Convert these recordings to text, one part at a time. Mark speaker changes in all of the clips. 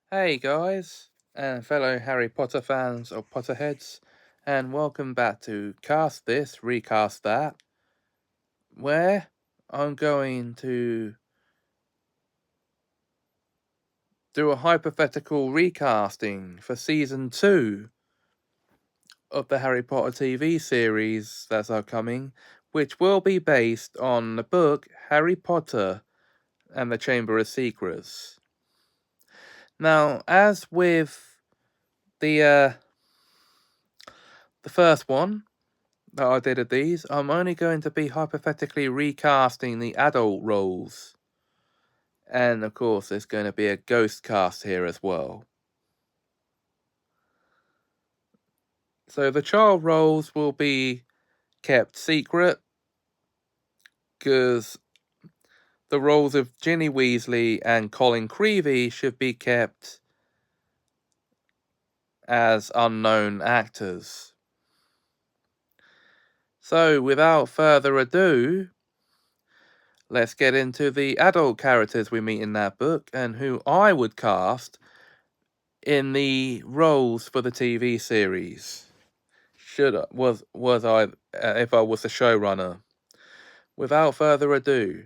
Speaker 1: Hey guys, and fellow Harry Potter fans or Potterheads, and welcome back to Cast This, Recast That, where I'm going to do a hypothetical recasting for Season 2 of the Harry Potter TV series that's upcoming, which will be based on the book Harry Potter and the Chamber of Secrets. Now, as with the first one that I did of these, I'm only going to be hypothetically recasting the adult roles. And of course, there's going to be a ghost cast here as well. So the child roles will be kept secret, because the roles of Ginny Weasley and Colin Creevey should be kept as unknown actors. So without further ado, let's get into the adult characters we meet in that book and who I would cast in the roles for the TV series. Was I if I was the showrunner? Without further ado,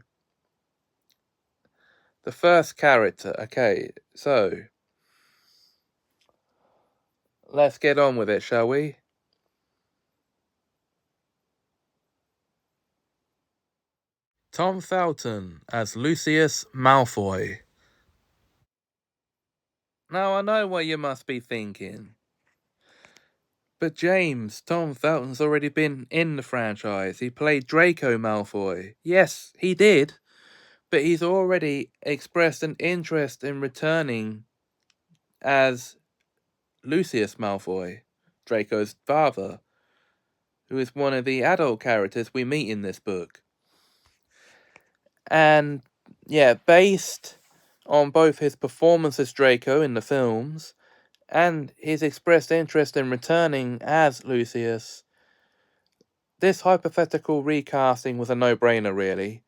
Speaker 1: the first character. Okay, so let's get on with it, shall we? Tom Felton as Lucius Malfoy. Now I know what you must be thinking. But James, Tom Felton's already been in the franchise. He played Draco Malfoy. Yes, he did. But he's already expressed an interest in returning as Lucius Malfoy, Draco's father, who is one of the adult characters we meet in this book. And yeah, based on both his performance as Draco in the films and his expressed interest in returning as Lucius, this hypothetical recasting was a no-brainer, really,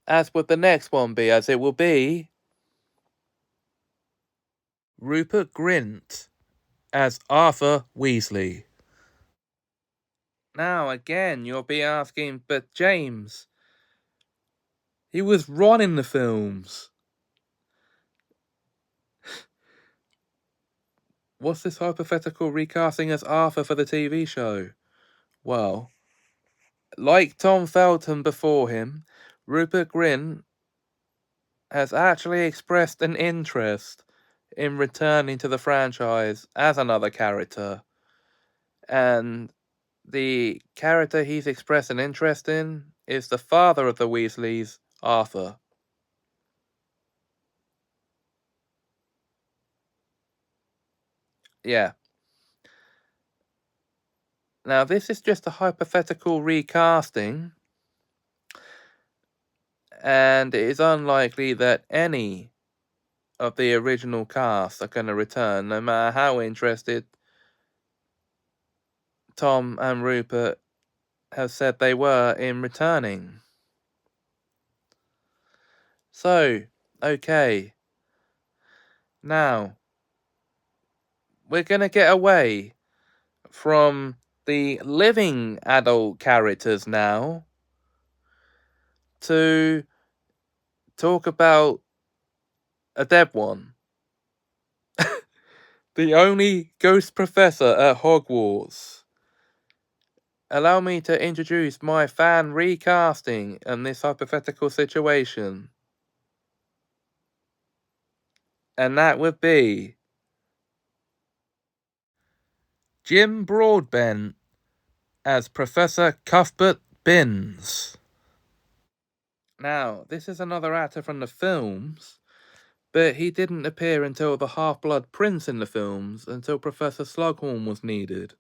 Speaker 1: as would the next one be, as it will be Rupert Grint as Arthur Weasley. Now, again, you'll be asking, but James, he was Ron in the films. What's this hypothetical recasting as Arthur for the TV show? Well, like Tom Felton before him, Rupert Grint has actually expressed an interest in returning to the franchise as another character. And the character he's expressed an interest in is the father of the Weasleys, Arthur. Yeah. Now, this is just a hypothetical recasting, and it is unlikely that any of the original cast are going to return, no matter how interested Tom and Rupert have said they were in returning. So, okay. Now, we're going to get away from the living adult characters now to talk about a dead one. The only ghost professor at Hogwarts. Allow me to introduce my fan recasting in this hypothetical situation. And that would be Jim Broadbent as Professor Cuthbert Binns. Now, this is another actor from the films, but he didn't appear until the Half-Blood Prince in the films, until Professor Slughorn was needed.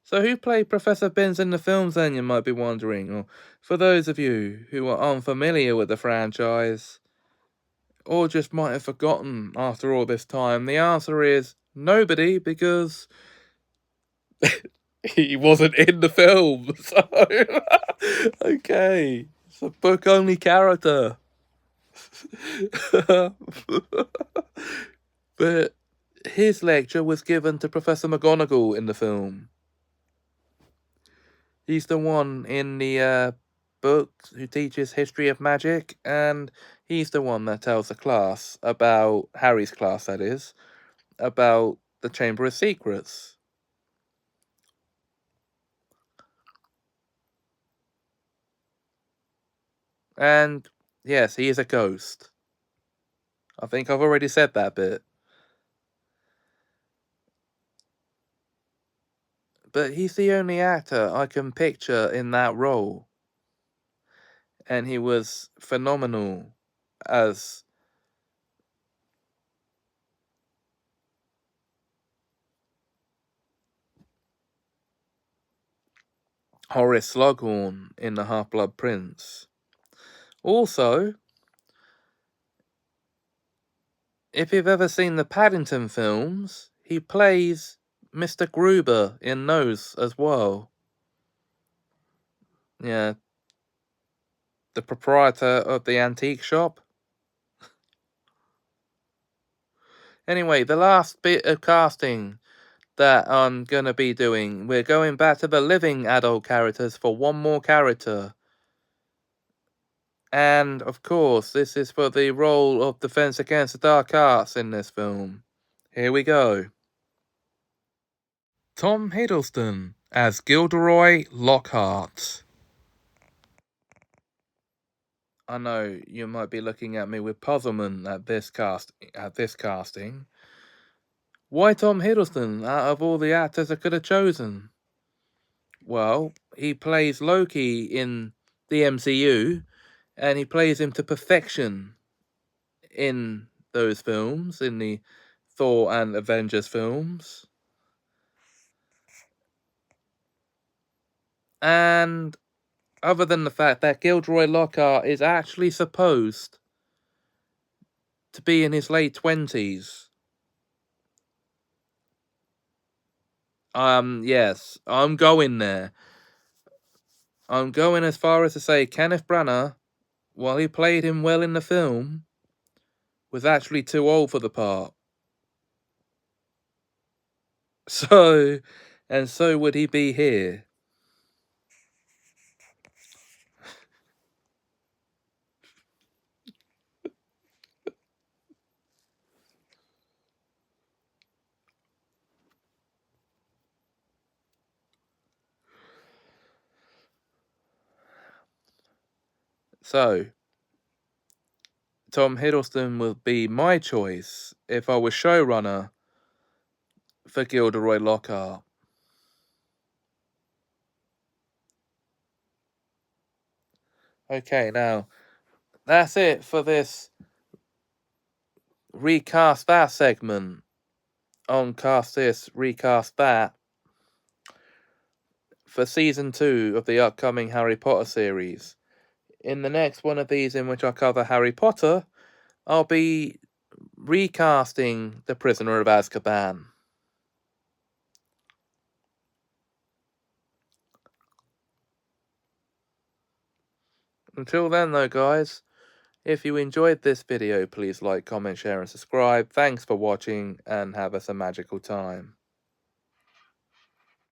Speaker 1: So who played Professor Binns in the films then, you might be wondering? Or for those of you who are unfamiliar with the franchise, or just might have forgotten after all this time, the answer is nobody, because he wasn't in the film. So, okay, it's a book-only character. But his lecture was given to Professor McGonagall in the film. He's the one in the book who teaches history of magic, and he's the one that tells the class about, Harry's class that is, about the Chamber of Secrets. And yes, he is a ghost. I think I've already said that bit. But he's the only actor I can picture in that role. And he was phenomenal as Horace Slughorn in The Half-Blood Prince. Also, if you've ever seen the Paddington films, he plays Mr. Gruber in those as well. Yeah, the proprietor of the antique shop. Anyway, the last bit of casting that I'm gonna be doing, we're going back to the living adult characters for one more character. And, of course, this is for the role of Defense Against the Dark Arts in this film. Here we go. Tom Hiddleston as Gilderoy Lockhart. I know you might be looking at me with puzzlement at this casting. Why Tom Hiddleston out of all the actors I could have chosen? Well, he plays Loki in the MCU, and he plays him to perfection in those films, in the Thor and Avengers films. And other than the fact that Gilderoy Lockhart is actually supposed to be in his late 20s. Yes, I'm going there. I'm going as far as to say Kenneth Branagh, while he played him well in the film, was actually too old for the part. So would he be here. So, Tom Hiddleston would be my choice if I was showrunner for Gilderoy Lockhart. Okay, now, that's it for this Recast That segment on Cast This, Recast That for Season 2 of the upcoming Harry Potter series. In the next one of these, in which I cover Harry Potter, I'll be recasting The Prisoner of Azkaban. Until then though, guys, if you enjoyed this video, please like, comment, share and subscribe. Thanks for watching and have us a magical time.